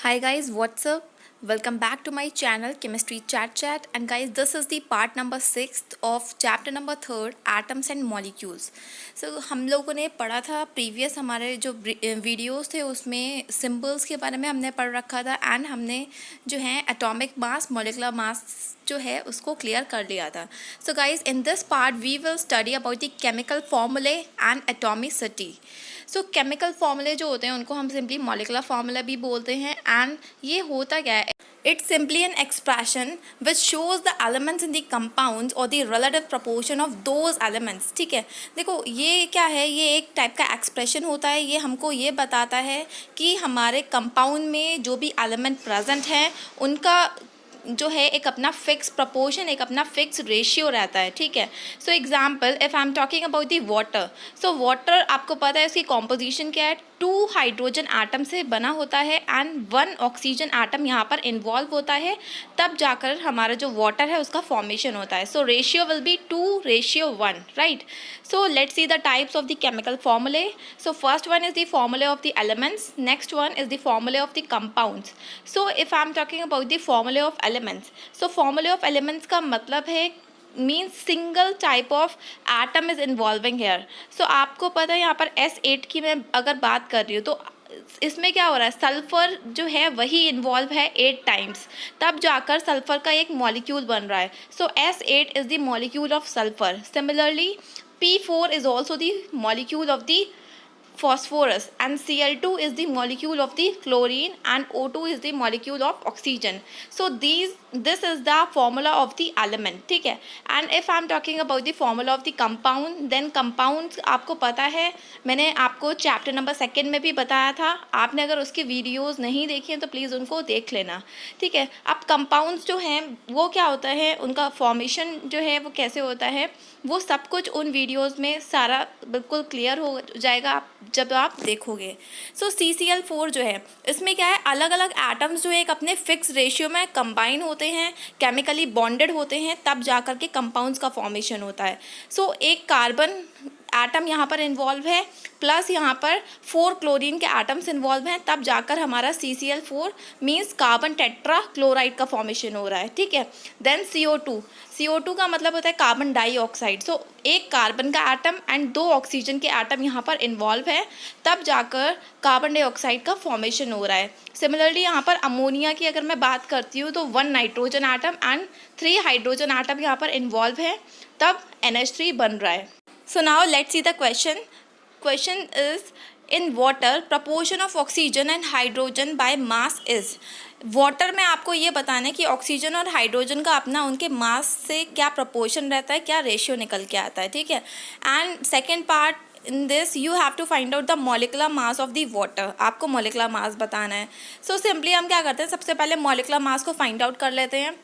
Hi guys, what's up? Welcome back to my channel Chemistry Chat, and guys, this is the part number 6 of chapter number 3 atoms and molecules. So हम लोगों ने पढ़ा था previous हमारे जो videos थे उसमें सिंबल्स के बारे में हमने पढ़ रखा था एंड हमने जो है एटॉमिक मास मॉलिक्यूलर मास जो है उसको क्लियर कर लिया था. So guys in this part we will study about the chemical formulae and atomicity. So chemical formulae जो होते हैं उनको हम सिंपली मॉलिकुलर फार्मूला भी बोलते हैं एंड ये होता क्या है, it's simply an expression which shows the elements in the compounds और the relative proportion of those elements. ठीक है, देखो ये क्या है, ये एक टाइप का एक्सप्रेशन होता है. ये हमको ये बताता है कि हमारे कंपाउंड में जो भी एलिमेंट प्रेजेंट हैं उनका जो है एक अपना फिक्स प्रपोर्शन, एक अपना फिक्स रेशियो रहता है. ठीक है, so example if I am talking about the water. So water आपको पता है इसकी कॉम्पोजिशन क्या है, 2 हाइड्रोजन आटम से बना होता है एंड 1 ऑक्सीजन आटम यहाँ पर इन्वॉल्व होता है, तब जाकर हमारा जो वाटर है उसका फॉर्मेशन होता है. So ratio will be 2:1, right. So let's see the types of the chemical formulae. So first one is the formulae of the elements, next one is the formula of the compounds. So if I am talking about the formula of elements, so formula of elements का मतलब है means single type of atom is involving here. So आपको पता है यहाँ पर S8 की मैं अगर बात कर रही हूँ तो इसमें क्या हो रहा है, सल्फ़र जो है वही इन्वॉल्व है 8 टाइम्स, तब जाकर सल्फ़र का एक मॉलिक्यूल बन रहा है. सो S8 is the molecule of sulphur. Similarly P4 is also the molecule of the phosphorus and Cl2 is the molecule of the chlorine and O2 is the molecule of oxygen. So this is the formula of the element. ठीक है, and if I am talking about the formula of the compound, then compounds आपको पता है, मैंने आपको chapter number 2 में भी बताया था. आपने अगर उसकी वीडियोस नहीं देखी हैं तो प्लीज़ उनको देख लेना. ठीक है, अब कंपाउंड्स जो हैं वो क्या होता है, उनका फॉर्मेशन जो है वो कैसे होता है, वो सब कुछ उन वीडियोस में सारा बिल्कुल क्लियर हो जाएगा जब आप देखोगे. सो CCl4 जो है इसमें क्या है, अलग अलग एटम्स जो है एक अपने फिक्स रेशियो में कंबाइन होते हैं, केमिकली बॉन्डेड होते हैं, तब जाकर के कंपाउंड्स का फॉर्मेशन होता है. सो एक कार्बन एटम यहाँ पर इन्वॉल्व है प्लस यहाँ पर 4 क्लोरीन के एटम्स इन्वॉल्व हैं, तब जाकर हमारा CCl4 means carbon tetra chloride का फॉर्मेशन हो रहा है. ठीक है, देन CO2 का मतलब होता है कार्बन डाइऑक्साइड. सो एक कार्बन का एटम एंड 2 ऑक्सीजन के एटम यहाँ पर इन्वॉल्व है, तब जाकर कार्बन डाइऑक्साइड का फॉर्मेशन हो रहा है. सिमिलरली यहाँ पर अमोनिया की अगर मैं बात करती हूँ तो 1 nitrogen atom and 3 hydrogen atom यहाँ पर इन्वॉल्व है, तब NH3 बन रहा है. So now let's see the question. Question is, in water proportion of oxygen and hydrogen by mass is. Water में आपको ये बताना है कि ऑक्सीजन और हाइड्रोजन का अपना उनके मास से क्या प्रपोर्शन रहता है, क्या रेशियो निकल के आता है. ठीक है, and second part in this you have to find out the molecular mass of the water. आपको मॉलिकुलर मास बताना है. सो सिंपली हम क्या करते हैं, सबसे पहले मॉलिकुलर मास को फाइंड आउट कर लेते हैं.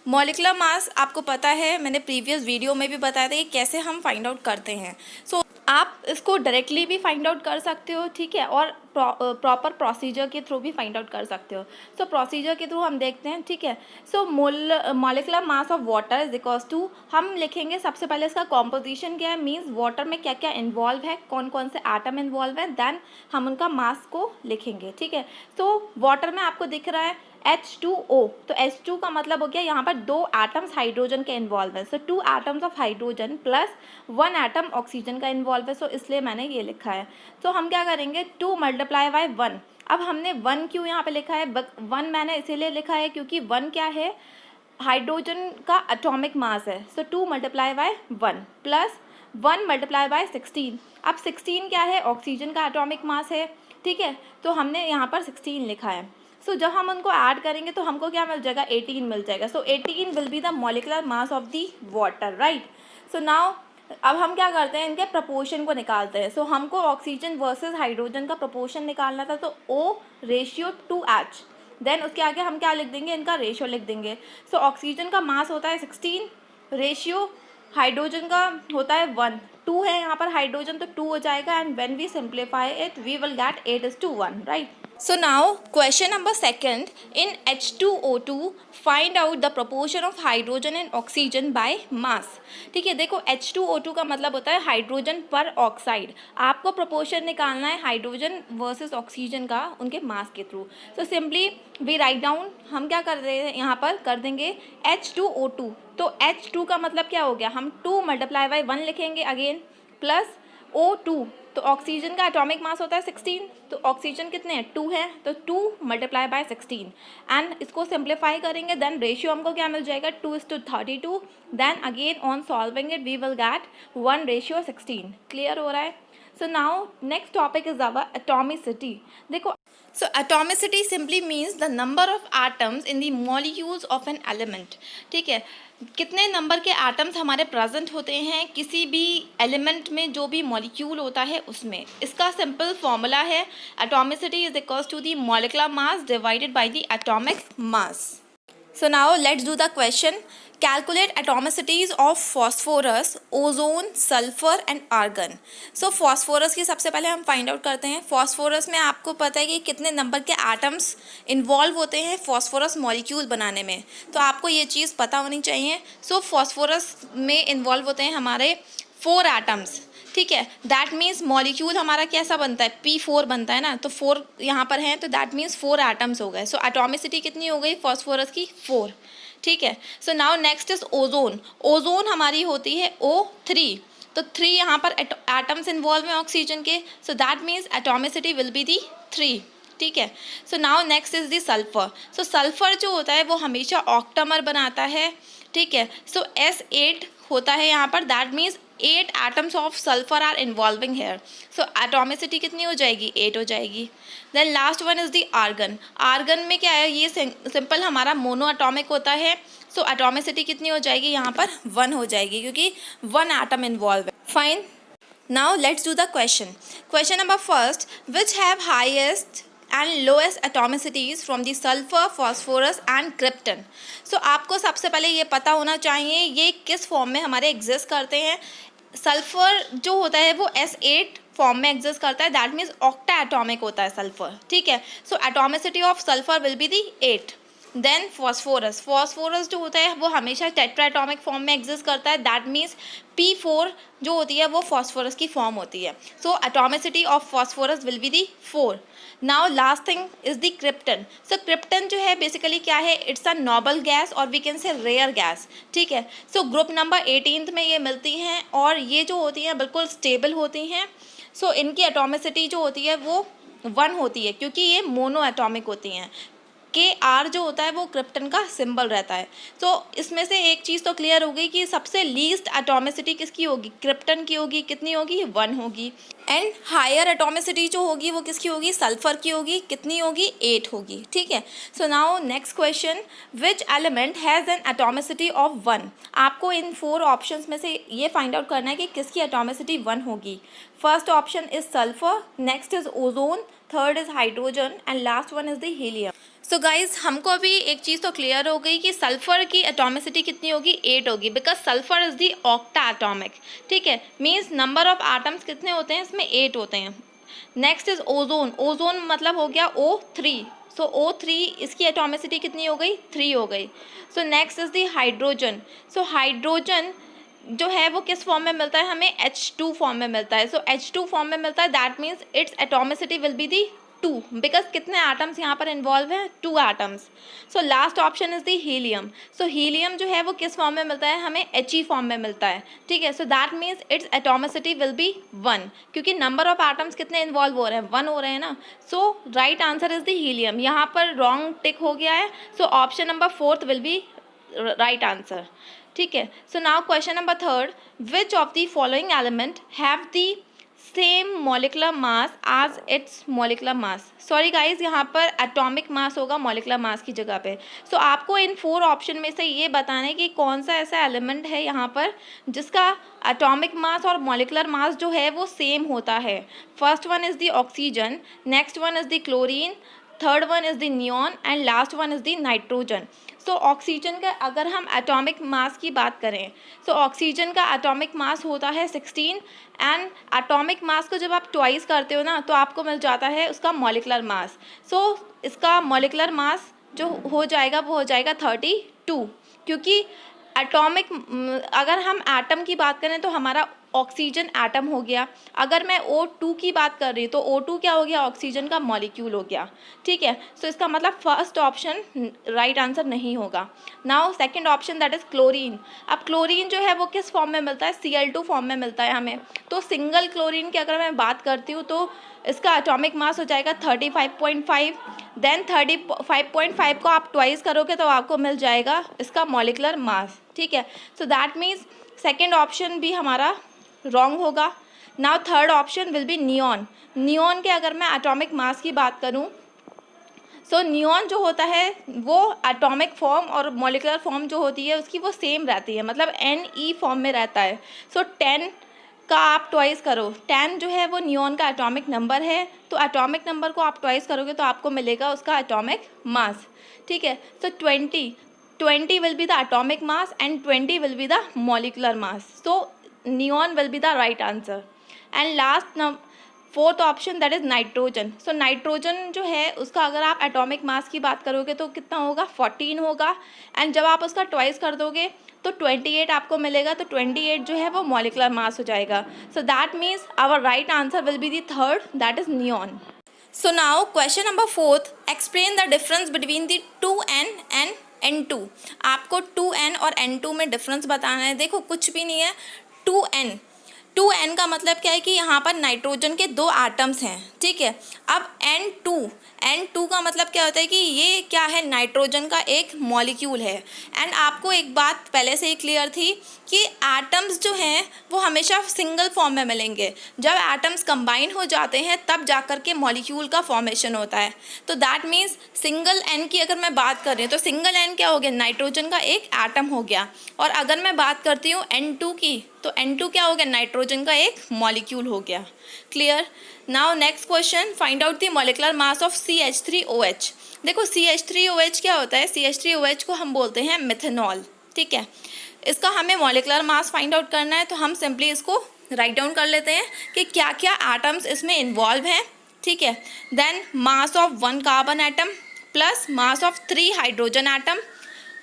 मॉलिकुलर मास आपको पता है, मैंने प्रीवियस वीडियो में भी बताया था कि कैसे हम फाइंड आउट करते हैं. सो आप इसको डायरेक्टली भी फाइंड आउट कर सकते हो. ठीक है, और प्रॉपर प्रोसीजर के थ्रू भी फाइंड आउट कर सकते हो. सो प्रोसीजर के थ्रू हम देखते हैं. ठीक है, so molecular mass of water is equals to, हम लिखेंगे सबसे पहले इसका कॉम्पोजिशन क्या है, मीन्स वाटर में क्या क्या इन्वॉल्व है, कौन कौन से एटम इन्वॉल्व है, देन हम उनका मास को लिखेंगे. ठीक है, सो वाटर में आपको दिख रहा है H2O, तो H2 का मतलब हो गया यहाँ पर 2 एटम्स हाइड्रोजन के इन्वॉल्व है. सो 2 atoms of hydrogen plus 1 atom oxygen का इन्वॉल्व है. सो इसलिए मैंने ये लिखा है. तो हम क्या करेंगे, 2 मल्टीप्लाई बाय 1. अब हमने 1 क्यों यहाँ पे लिखा है, 1 मैंने इसीलिए लिखा है क्योंकि 1 क्या है, हाइड्रोजन का एटॉमिक मास है. सो 2 multiply by 1 plus 1 multiply by 16. अब 16 क्या है, ऑक्सीजन का एटॉमिक मास है. ठीक है, तो हमने यहाँ पर 16 लिखा है. सो जब हम उनको ऐड करेंगे तो हमको क्या मिल जाएगा, 18 मिल जाएगा. सो 18 will be the molecular mass of the water, right. So now अब हम क्या करते हैं, इनके प्रपोर्शन को निकालते हैं. सो हमको ऑक्सीजन वर्सेस हाइड्रोजन का प्रपोर्शन निकालना था, तो O:2H. देन उसके आगे हम क्या लिख देंगे, इनका रेशियो लिख देंगे. सो ऑक्सीजन का मास होता है 16, रेशियो हाइड्रोजन का होता है 1, 2 है यहाँ पर हाइड्रोजन तो 2 हो जाएगा, and when we simplify it we will get 8:1, right. So now question number second, in H2O2 find out the proportion of hydrogen and oxygen by mass। ठीक है, देखो H2O2 का मतलब होता है हाइड्रोजन पर ऑक्साइड। आपको प्रोपोर्शन निकालना है हाइड्रोजन वर्सेस ऑक्सीजन का उनके मास के थ्रू। So simply we write down, हम क्या कर रहे हैं यहाँ पर कर देंगे H2O2। तो H2 का मतलब क्या हो गया, हम 2 × 1 लिखेंगे अगेन, प्लस O2। तो ऑक्सीजन का एटॉमिक मास होता है 16, तो ऑक्सीजन कितने हैं 2 है, तो 2 × 16 एंड इसको सिंप्लीफाई करेंगे, देन रेशियो हमको क्या मिल जाएगा 2:32। Then again on solving it we will get 1:16। Clear हो रहा है। So now next topic is our atomicity. देखो, so atomicity simply means the number of atoms in the molecules of an element। ठीक है, कितने नंबर के atoms हमारे present होते हैं किसी भी एलिमेंट में, जो भी मॉलिक्यूल होता है उसमें। इसका सिंपल फॉर्मूला है atomicity is equals to the molecular mass divided by the atomic mass. So now let's do the question. Calculate atomicities of phosphorus, ozone, sulfur and argon। So phosphorus की सबसे पहले हम find out करते हैं। phosphorus में आपको पता है कि कितने नंबर के एटम्स इन्वॉल्व होते हैं phosphorus मॉलिक्यूल बनाने में, तो आपको ये चीज़ पता होनी चाहिए। So phosphorus में इन्वॉल्व होते हैं हमारे 4 एटम्स। ठीक है, दैट मीन्स मॉलिक्यूल हमारा कैसा बनता है, P4 बनता है ना, तो 4 यहाँ पर हैं, तो दैट मीन्स 4 एटम्स हो गए। सो एटॉमिसिटी कितनी हो गई फॉस्फोरस की 4। ठीक है, so now next is ozone. Ozone हमारी होती है O3, तो 3 यहाँ पर एटम्स इन्वॉल्व हैं ऑक्सीजन के, सो that means atomicity will be दी 3। ठीक है, so now next is the sulphur. So sulphur जो होता है वो हमेशा ऑक्टामर बनाता है। ठीक है, सो S8 होता है यहाँ पर, that means 8 atoms of sulphur are involving here. So atomicity कितनी हो जाएगी 8 हो जाएगी। Then last one is the argon. Argon में क्या है, ये सिंपल हमारा मोनो एटॉमिक होता है। सो एटॉमिसिटी कितनी हो जाएगी यहाँ पर 1 हो जाएगी, क्योंकि 1 एटम इन्वॉल्व है। Fine, now let's do the question. Question number first, which have highest and lowest atomicities from the sulfur, phosphorus and krypton। so आपको सबसे पहले ये पता होना चाहिए ये किस फॉर्म में हमारे एग्जिस्ट करते हैं। सल्फर जो होता है वो S8 फॉर्म में एग्जिस्ट करता है, दैट मीन्स ऑक्टा एटॉमिक होता है सल्फर। ठीक है, so atomicity of sulphur will be the 8। Then phosphorus, phosphorus जो होता है वो हमेशा टेट्रा एटॉमिक फॉर्म में एग्जिस्ट करता है, दैट मीन्स P4 जो होती है वो फॉस्फोरस की फॉर्म होती है। So atomicity of phosphorus will be the 4। Now last thing is the krypton. So krypton जो है बेसिकली क्या है, इट्स अ नोबल गैस और we can say rare gas. ठीक है, सो ग्रुप नंबर 18 में ये मिलती हैं और ये जो होती हैं बिल्कुल स्टेबल होती हैं। सो इनकी एटॉमिसिटी जो होती है वो 1 होती है, क्योंकि ये मोनो एटॉमिक होती हैं। Kr जो होता है वो क्रिप्टन का सिंबल रहता है। तो इसमें से एक चीज़ तो क्लियर हो गई कि सबसे लीस्ट एटॉमिसिटी किसकी होगी, क्रिप्टन की होगी। कितनी होगी 1 होगी। एंड हायर एटॉमिसिटी जो होगी वो किसकी होगी, सल्फर की होगी। कितनी होगी 8 होगी। ठीक है, so now next question, which element has an atomicity of 1। आपको इन 4 ऑप्शंस में से ये फाइंड आउट करना है कि किसकी एटॉमिसिटी 1 होगी। First option is sulphur, next is ozone, third is hydrogen and last one is the helium. So guys हमको अभी एक चीज़ तो क्लियर हो गई कि सल्फर की एटॉमिसिटी कितनी होगी 8 होगी, because sulphur is the octa atomic. ठीक है, मीन्स नंबर ऑफ एटम्स कितने होते हैं इसमें 8 होते हैं। नेक्स्ट इज ओजोन, ओजोन मतलब हो गया O3। सो O3 इसकी एटॉमिसिटी कितनी हो गई 3 हो गई। So next is the hydrogen. So hydrogen जो है वो किस फॉर्म में मिलता है हमें, H2 फॉर्म में मिलता है। सो H2 फॉर्म में मिलता है, that means its atomicity will be the 2, because कितने एटम्स यहाँ पर इन्वॉल्व हैं 2 atoms. So last option is the helium. So helium जो है वो किस फॉर्म में मिलता है हमें, He फॉर्म में मिलता है। ठीक है, so that means its atomicity will be 1, क्योंकि नंबर ऑफ एटम्स कितने इन्वॉल्व हो रहे हैं 1 हो रहे हैं ना। So right answer is the helium. यहाँ पर रॉन्ग टिक हो गया है, so option number 4 will be right answer. ठीक है, so now question number 3, which of the following element have the same molecular mass as its molecular mass. Sorry guys, यहाँ पर atomic mass होगा molecular mass की जगह पे। सो आपको इन 4 option में से ये बताना है कि कौन सा ऐसा एलिमेंट है यहाँ पर जिसका एटॉमिक मास और मॉलिकुलर मास जो है वो सेम होता है। First one is the oxygen, next one is the chlorine, third one is the neon and last one is the nitrogen. So oxygen का अगर हम एटॉमिक मास की बात करें, सो ऑक्सीजन का एटॉमिक मास होता है 16 एंड एटॉमिक मास को जब आप ट्वाइस करते हो ना तो आपको मिल जाता है उसका मॉलिकुलर मास। सो इसका मॉलिकुलर मास जो हो जाएगा वो हो जाएगा 32, क्योंकि एटॉमिक अगर हम एटम की बात करें तो हमारा ऑक्सीजन एटम हो गया। अगर मैं O2 की बात कर रही हूँ तो O2 क्या हो गया, ऑक्सीजन का मॉलिक्यूल हो गया। ठीक है, सो इसका मतलब फर्स्ट ऑप्शन राइट आंसर नहीं होगा। Now second option that is chlorine. अब क्लोरीन जो है वो किस फॉर्म में मिलता है, Cl2 फॉर्म में मिलता है हमें। तो सिंगल क्लोरीन की अगर मैं बात करती हूँ तो इसका एटॉमिक मास हो जाएगा 35.5। देन 35.5 को आप ट्वाइस करोगे तो आपको मिल जाएगा इसका मॉलिकुलर मास। ठीक है, so that means second option भी हमारा रॉन्ग होगा। Now third option will be neon. Neon के अगर मैं एटॉमिक मास की बात करूं, सो नियॉन जो होता है वो एटॉमिक फॉर्म और मॉलिकुलर फॉर्म जो होती है उसकी वो सेम रहती है, मतलब Ne फॉर्म में रहता है। सो 10 का आप ट्वाइस करो, 10 जो है वो नियॉन का एटॉमिक नंबर है, तो एटॉमिक नंबर को आप ट्वाइस करोगे तो आपको मिलेगा उसका एटॉमिक मास। ठीक है, सो 20 will be the atomic mass and 20 will be the molecular mass. So neon will be the right answer. And last fourth option that is nitrogen. So nitrogen जो है उसका अगर आप एटॉमिक मास की बात करोगे तो कितना होगा, 14 होगा। एंड जब आप उसका ट्वाइस कर दोगे तो 28 आपको मिलेगा, तो 28 जो है वो मॉलिकुलर मास हो जाएगा। So that means our right answer will be the third, that is neon. So now question number fourth, explain the difference between the 2n and N2। आपको 2n और N2 में डिफरेंस बताना है। देखो कुछ भी नहीं है, 2n का मतलब क्या है कि यहाँ पर नाइट्रोजन के 2 एटम्स हैं। ठीक है, अब N2 का मतलब क्या होता है कि ये क्या है, नाइट्रोजन का एक मॉलिक्यूल है। एंड आपको एक बात पहले से ही क्लियर थी कि एटम्स जो हैं वो हमेशा सिंगल फॉर्म में मिलेंगे, जब एटम्स कंबाइन हो जाते हैं तब जाकर के मॉलिक्यूल का फॉर्मेशन होता है। तो दैट मीन्स सिंगल N की अगर मैं बात कर रही हूँ तो सिंगल N क्या हो गया, नाइट्रोजन का एक एटम हो गया। और अगर मैं बात करती हूँ N2 की तो N2 क्या हो गया, नाइट्रोजन का एक मॉलिक्यूल हो गया। Clear. Now next question, find out the molecular mass of CH3OH। देखो CH3OH क्या होता है, CH3OH को हम बोलते हैं मिथेनॉल। ठीक है, इसका हमें मॉलिकुलर मास फाइंड आउट करना है, तो हम सिंपली इसको राइट डाउन कर लेते हैं कि क्या क्या एटम्स इसमें इन्वॉल्व हैं। ठीक है, then mass of 1 carbon atom plus mass of 3 hydrogen atom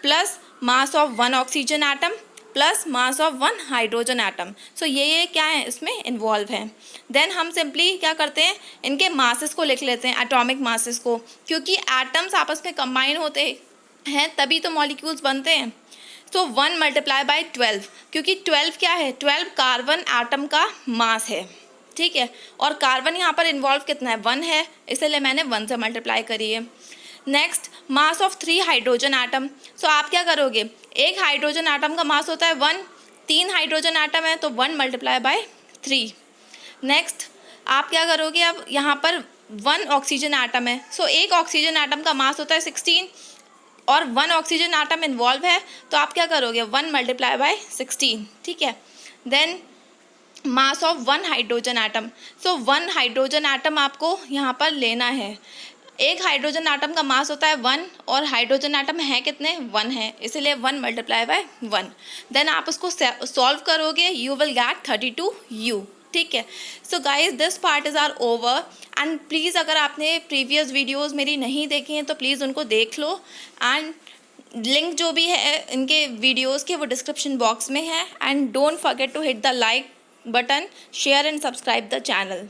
plus mass of 1 oxygen atom plus mass of 1 hydrogen atom. So ये क्या है इसमें इन्वॉल्व है। देन हम सिंपली क्या करते हैं, इनके मासेस को लिख लेते हैं, एटॉमिक मासेस को, क्योंकि एटम्स आपस में कंबाइन होते हैं तभी तो मॉलिक्यूल्स बनते हैं। सो 1 मल्टीप्लाई बाई 12, क्योंकि 12 क्या है, 12 कार्बन एटम का मास है। ठीक है, और कार्बन यहाँ पर इन्वॉल्व कितना है, 1 है, इसलिए मैंने 1 से मल्टीप्लाई करी है। Next mass of 3 hydrogen atom. So आप क्या करोगे, एक हाइड्रोजन एटम का मास होता है 1, 3 हाइड्रोजन एटम है तो 1 मल्टीप्लाई बाई 3। नेक्स्ट आप क्या करोगे, अब यहाँ पर 1 ऑक्सीजन एटम है, सो एक ऑक्सीजन एटम का मास होता है 16 और 1 ऑक्सीजन एटम इन्वॉल्व है, तो आप क्या करोगे, 1 मल्टीप्लाई बाई 16। ठीक है, then mass of 1 hydrogen atom. So 1 hydrogen atom आपको यहाँ पर लेना है। एक हाइड्रोजन एटम का मास होता है 1 और हाइड्रोजन एटम है कितने, 1 है, इसलिए 1 मल्टीप्लाई बाय 1। देन आप उसको सॉल्व करोगे, यू विल गेट 32U। ठीक है, so guys this part is are over. And please अगर आपने प्रीवियस वीडियोज़ मेरी नहीं देखी हैं तो प्लीज़ उनको देख लो। एंड लिंक जो भी है इनके वीडियोज़ के वो डिस्क्रिप्शन बॉक्स में है। And don't forget to hit the like button, share and subscribe the channel.